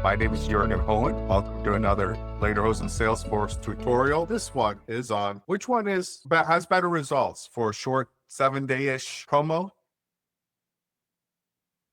My name is Jurgen Hohen. Welcome to another Lederhosen Salesforce tutorial. This one is on which one has better results for a short 7-day-ish promo.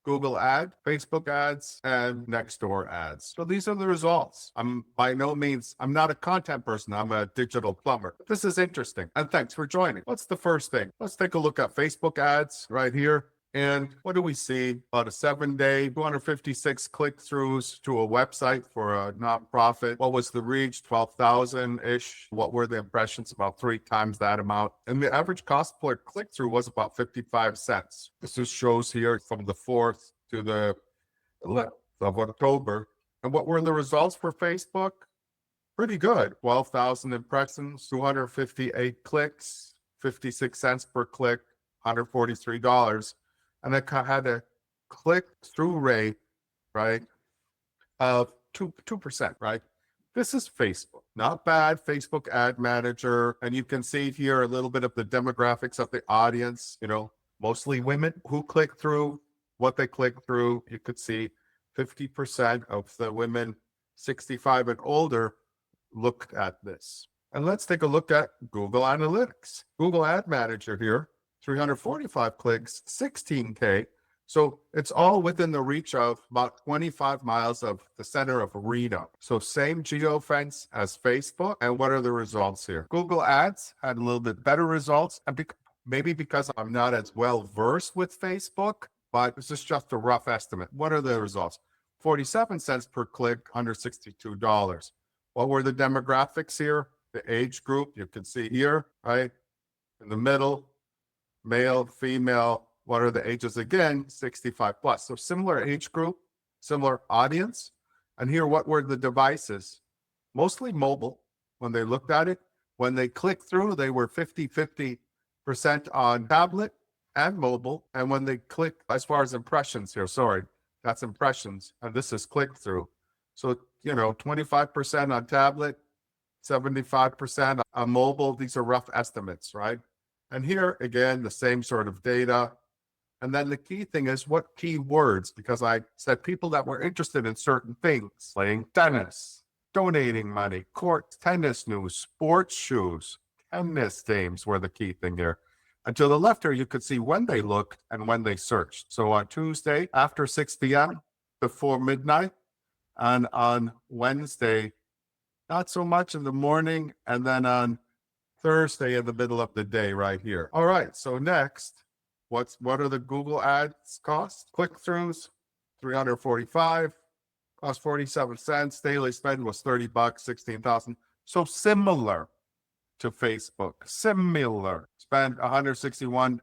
Google ad, Facebook ads, and Nextdoor ads. So these are the results. I'm by no means, I'm not a content person. I'm a digital plumber. This is interesting. And thanks for joining. What's the first thing? Let's take a look at Facebook ads right here. And what do we see? About a 7-day, 256 click-throughs to a website for a nonprofit. What was the reach? 12,000-ish. What were the impressions? About 3 times that amount. And the average cost per click-through was about 55 cents. This just shows here from the 4th to the 11th of October. And what were the results for Facebook? Pretty good. 12,000 impressions, 258 clicks, 56 cents per click, $143. And it had a click-through rate, right, of 2%, right? This is Facebook. Not bad. Facebook Ad Manager. And you can see here a little bit of the demographics of the audience, mostly women who click through, what they click through. You could see 50% of the women 65 and older looked at this. And let's take a look at Google Analytics. Google Ad Manager here. 345 clicks, 16K. So it's all within the reach of about 25 miles of the center of Reno. So same geofence as Facebook. And what are the results here? Google Ads had a little bit better results. And maybe because I'm not as well versed with Facebook, but this is just a rough estimate. What are the results? 47 cents per click, $162. What were the demographics here? The age group, you can see here, right? In the middle. Male, female, what are the ages again? 65 plus. So similar age group, similar audience. And here, what were the devices? Mostly mobile when they looked at it. When they clicked through, they were 50% on tablet and mobile. And when they click, as far as impressions here, sorry, that's impressions. And this is click through. So, 25% on tablet, 75% on mobile. These are rough estimates, right? And here, again, the same sort of data. And then the key thing is what keywords, because I said people that were interested in certain things, playing tennis, donating money, court, tennis news, sports shoes, tennis games were the key thing here. And to the left here, you could see when they looked and when they searched. So on Tuesday, after 6 p.m., before midnight, and on Wednesday, not so much in the morning, and then on Thursday in the middle of the day right here. All right, so next, what are the Google Ads costs? Click-throughs, 345, cost 47 cents. Daily spend was $30, 16,000. So similar to Facebook, similar. Spend 161,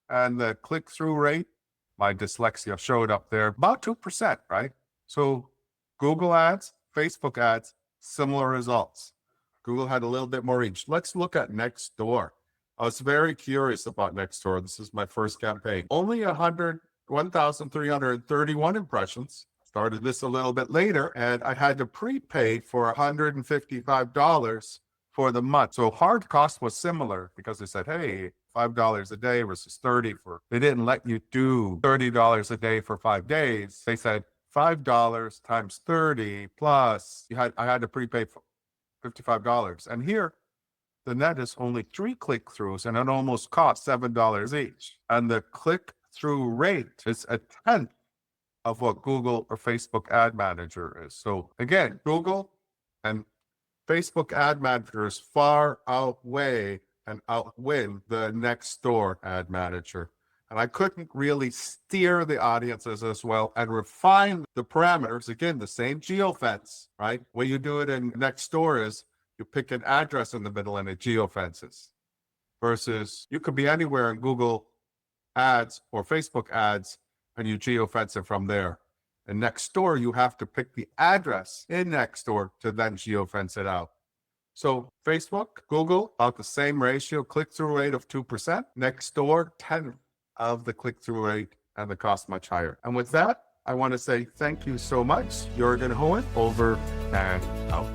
and the click-through rate, my dyslexia showed up there, about 2%, right? So Google Ads, Facebook Ads, similar results. Google had a little bit more reach. Let's look at Nextdoor. I was very curious about Nextdoor. This is my first campaign. Only 1,331 impressions. Started this a little bit later, and I had to prepay for $155 for the month. So hard cost was similar because they said, hey, $5 a day versus $30 they didn't let you do $30 a day for 5 days. They said $5 times 30 plus I had to prepay for $55. And here, the net is only 3 click-throughs, and it almost costs $7 each. And the click-through rate is a 10th of what Google or Facebook Ad Manager is. So again, Google and Facebook Ad Managers far outweigh and outwin the Nextdoor Ad Manager. And I couldn't really steer the audiences as well and refine the parameters. Again, the same geofence, right? What you do it in Nextdoor is you pick an address in the middle and it geofences. Versus you could be anywhere in Google Ads or Facebook Ads and you geofence it from there. In Nextdoor, you have to pick the address in Nextdoor to then geofence it out. So Facebook, Google, about the same ratio, click-through rate of 2%. Nextdoor, 10 of the click-through rate, and the cost much higher. And with that, I want to say thank you so much. Jurgen Hohen, over and out.